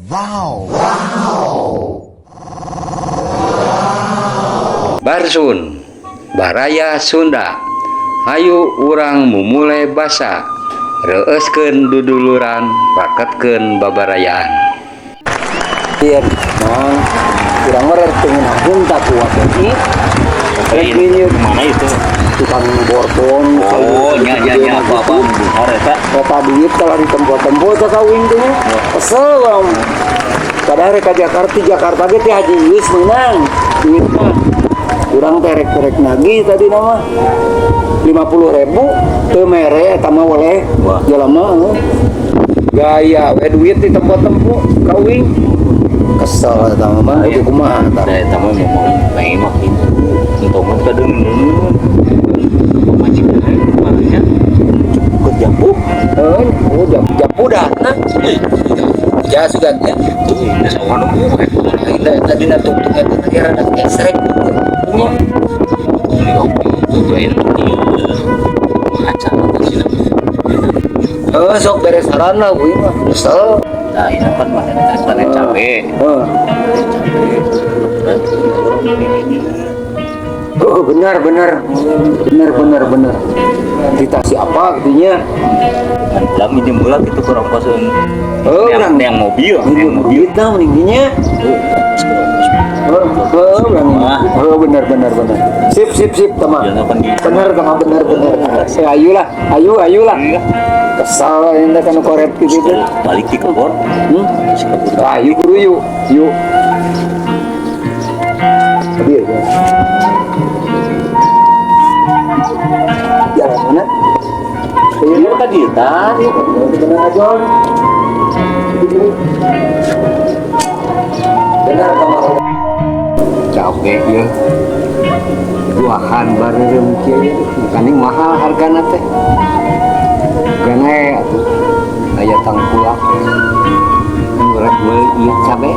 Wow. Barsun Baraya Sunda. Hayu urang mumulai basa reuskeun duduluran raketkeun babarayaan. Iya, nah, kurang merek dengan hunta kuat ini. Ini mana itu? tukang borton. Oh, nya apa-apa buhar eta. Kota duit kalau di tempat-tempat ke kawin tuh. Kesel om. Padahal ke Jakarta ge teh haji geus menang. Duit mah. Kurang terek-terek nagi tadi nama 50.000 teu mere eta mah oleh jelema. Gaya we duit di tempat-tempat kawin. Kesel eta mah kudu kumaha eta. Eta mah ngomong memang itu. Untuk mah kadeung pemajikan kemarinnya cukup japu. Oh, japu dah. Ya sudah ya. Ini sawan Kita tadi nak tungtung itu kira nak esrek. Oh, sok beres sarana gue mah. Kesel. Nah, ini kan mana cabe. Oh, benar. Kita siapa gitunya? Dalam minjem bola itu kurang kosen. Oh, yang mobil, kita meningginya. Oh, benar. Sip, teman. Benar. Ayulah. Kesal ini kan korep gitu. Balik di kebun. Ayo guru yuk. Dia. Jalan mana? Ini kan kita. Benar aja. Benar kamar. Capek ya. Buahan bareng kieu bukan mahal hargana teh. Gane atuh. Aya tangkulak. Murah meuli ieu cabe.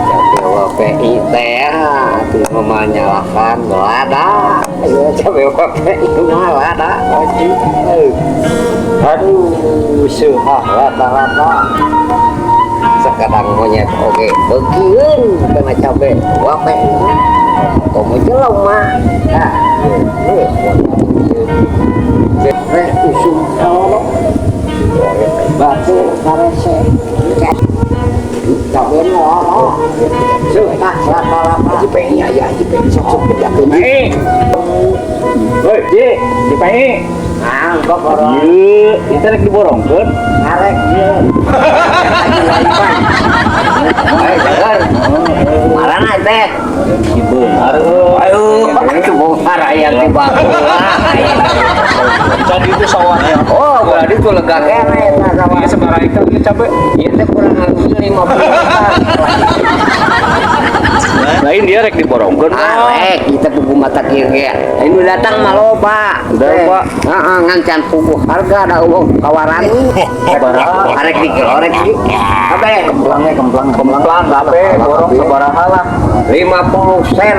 Cabe WPI teh atuh mah nyalakan lada. Ayo cabe WPI mah lada. Aduh, seuhah lada. Sekadang monyet oke begieun kena cabe wape komo jelong mah usum kalau batu karese cabe lo suka lapa jipengi aya jipengi sok yakeun Woi, di pai. ah kok borong Ieu, kita rek diborongkeun. arek ieu ayo jalan marana teh Di beungar. ayo itu bongkar ayam di bawah Jadi itu sawahnya. oh berarti tuh lega kene sama Ini sebarang ikan ini cabe. ieu teh kurang harusnya 50 Lain dia rek diborongkeun. arek kita pugu mata kieu ge ini datang mah loba Loba. heeh ngancan pugu harga da eueuh kawaran Sabaraha? arek digoreng di abe kemplang Kabe borong sabaraha lah. 50 sen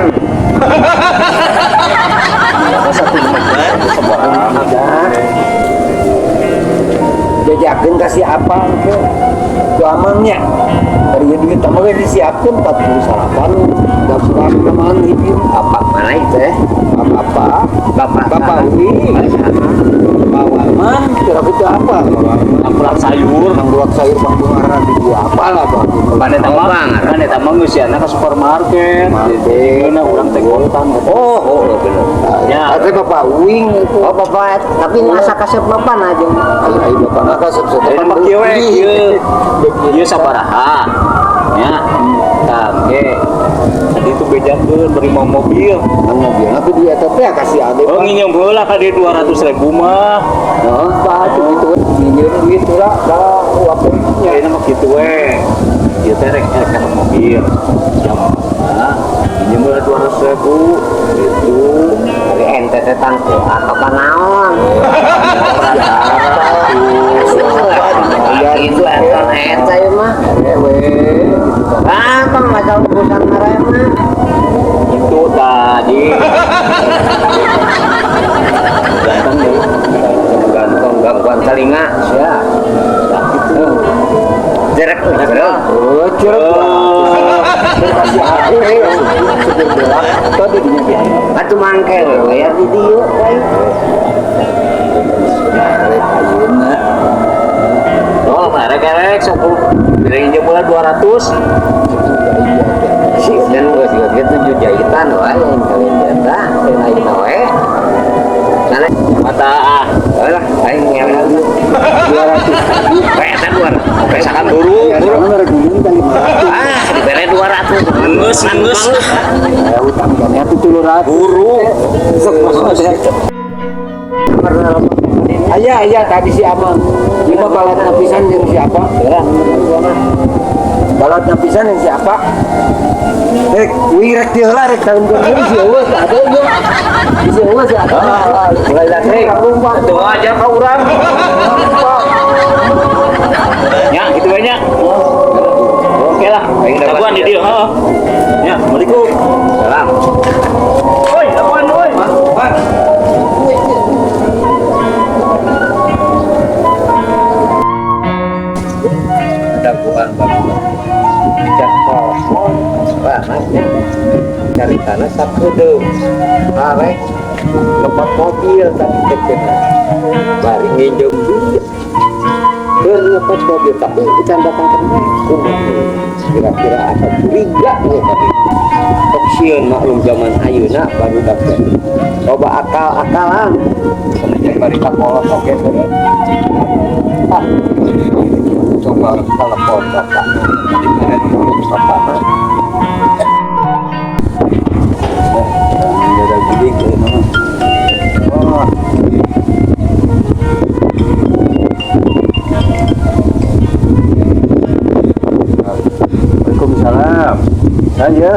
jajakeun kasih apa ke amannya dari duit tambah disiapkan 40 sarapan dan surat teman itu apa mana itu bapak ini bawa man kira itu apa Amplang sayur. buat sayur bang bungaran di apa lah bang Kan eta mah geus siana ka supermarket. Jadi urang teh kontan. oh bener Ya. tapi bapak wing itu oh bapak tapi masa kasep bapak aja ayo bapak nggak kasep Eta mah kieu we ieu sabaraha. Ya. Tah ge. Tadi itu bejakeun beri mau mobil. kan mobil tapi dia teteh kasih ade Oh nginjem heula ka dieu 200.000 mah. nah pak itu minjem duit lah dah apa Ya ini mah kitu we. Ieu teh rek ka mobil. Jam. Nah, nginjem heula 200.000 gitu. dari ente teh tangku apa naon ya itu ente ya mah apa macam urusan mereka mah Itu tadi. Ganteng nih. gantung gangguan telinga ya rek cereuh. Oh, curug. Kasih hati tadi dinya dia. Atuh mangke bayar di dieu bae. Rek ayeuna. Oh, merek sok beli bola 200. Si dan geus gitu 7 jahitan wae yang kalian jatah teh ayeuna wae. Sana Mata lah aing ngeleh 200. Eta 200. Pesakan buru. Bener dulu kali Dibere 200. ngeus. ya utang kan atuh 300. Buru. Aya tadi si Amang. Ieu mah balat napisan jeung siapa? Balat napisan jeung siapa? Rek, wirek teh heula rek tahun kemudian si eueus ada ieu. Si eueus ada. Mulai lagi Tuh aja ka urang. Ya, gitu banyak. Oke lah. Tabuan di dia, heeh. Ya, Assalamualaikum. Salam. Woi, tabuan woi. Ada bukan bagus. Telepon. Banyak. Cari tanah sakedeum. Arek lepas mobil tapi tekena. Bari nginjem duit. Lepas mobil tapi can datang ke rumah. Kira-kira asa curiga nih tapi opsion maklum zaman ayeuna baru dapat. Coba akal-akalan. Semenjak bari kapolos oke bener. Coba telepon bapak. Di mana dulu bapak? Ada gede ke mana? Oh. Waalaikumsalam. Saya.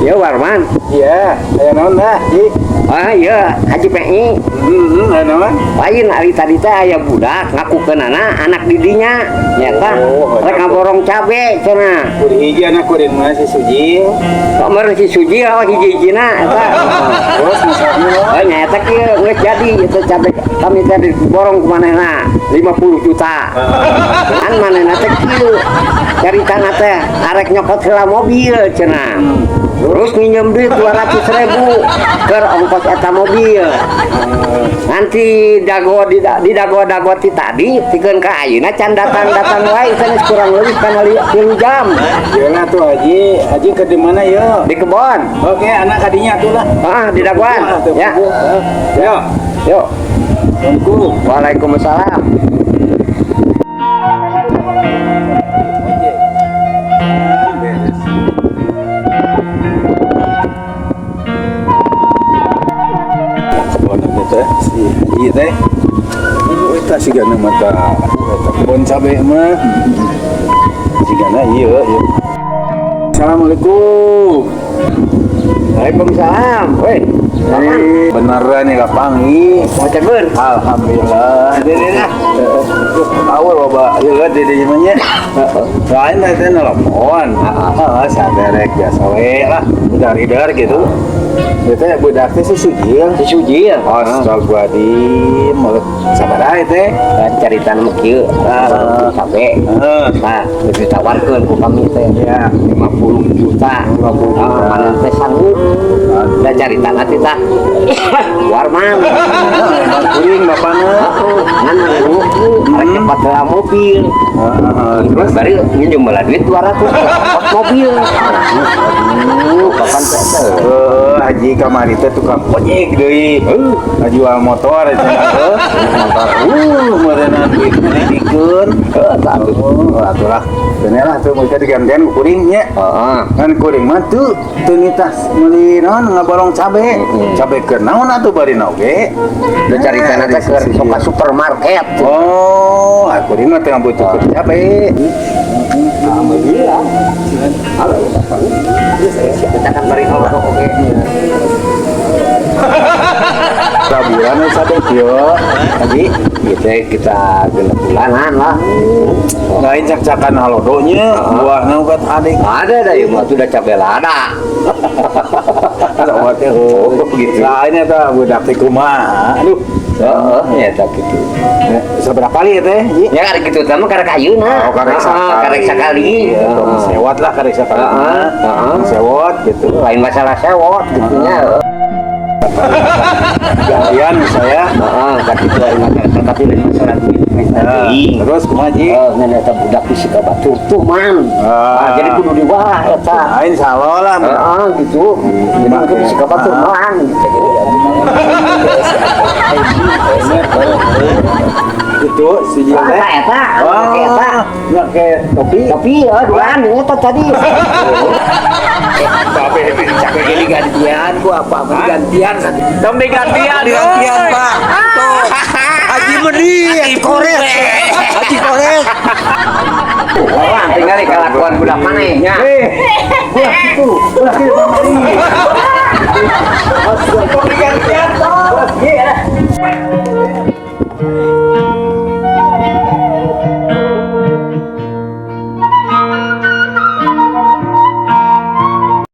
Ya Warman. Iya, aya naon dah, Ji? Ah iya Haji PI. Aya naon? Lain hari tadi teh aya budak ngakukeunana anak didinya nyata Oh, rek ngaborong cabe cenah. Kuring hiji anak kuring mah si Suji. Kamar si Suji hiji-hijina eta. Terus misalnya Oh nyata kieu geus jadi itu cabe kami teh diborong ku manehna 50 juta. Kan manehna teh kieu caritana teh arek nyokot heula mobil cenah. Terus minjem duit 200.000 ke ongkos eta mobil. Nanti dago di dago ti tadi pikeun ka ayeuna can datang wae sanes kurang lebih kana 3 jam. Yeuna tuh Haji ke di mana ya? Di kebon. Oke, anak kadinya tuh lah. Ah, di dagoan. Ya. Ya. Yuk. Tunggu. Waalaikumsalam. Si Haji teh. Eta sigana mata eta kebon cabe mah. Sigana ieu. Assalamualaikum. Waalaikumsalam. Weh, Beneran nih Kapangi. mau cebur. Alhamdulillah. Alhamdulillah. Tahu loba ieu di dieu mah nya. Lain teh nelpon. Saderek biasa we lah. Dar gitu. Itu ya budak teh si Sujil. Si Suji ya. Astagfirullahaladzim. Sabaraha teh? Dan carita nama kieu. Cabe. Nah, ditawarkeun ku kami teh Ya. 50 juta. Mana teh sanggup. Dan carita nanti tah. Warman. Kuring bapana. Ngan arek cepat bawa mobil. Terus bari minjem bala duit 200 ongkos mobil. Kapan teh? Haji kamari teh tukang ojek deui. Jual motor cenah. Motor. Meureunna duit dikeun. Atuh lah. Bener lah tuh mereka digantian ku kuring nya. Kan kuring mah tuh nitas meuli naon ngaborong cabe. Cabe keur naon atuh bari oge. Udah cari tanah teh ke soka supermarket. Oh, kuring mah teh butuh cabe. Alhamdulillah. Halo. Kita kan bari ngomong oke. Sabulan we cabe kieu. Haji, Kita 6 bulanan lah. lain cak-cakan halodonya, buahna ugat adik. Ada dah ya, mah sudah cabai lada. Soalnya oh gitu. Lain eta budak teh kumaha. Aduh, ya tak gitu. Seberapa kali teh? Ji? Ya karek gitu sama karek ayeuna. Oh, karek sakali. Karek sakali. Sewot lah karek sakali. Sewot gitu. Lain masalah sewot gitunya. Gantian saya. Tapi itu lain masalah tapi lain masalah duit. Terus kumaha Ji? Ngan eta budak di Sikabatur tuh man. Jadi kudu dibawa eta. Insya Allah lah. Gitu. Jadi kudu di Sikabatur man. Gitu si Ji teh. Eta. Eta. Pakai topi. Tapi ya duaan eta tadi. Tapi cakep gini gantian gua apa gantian Tombe gantian. gantian Pak. Tuh. Haji Medi, Haji Kores. Haji Kores. Orang tinggal di kelakuan budak manehnya. Ulah gitu. Ulah gitu.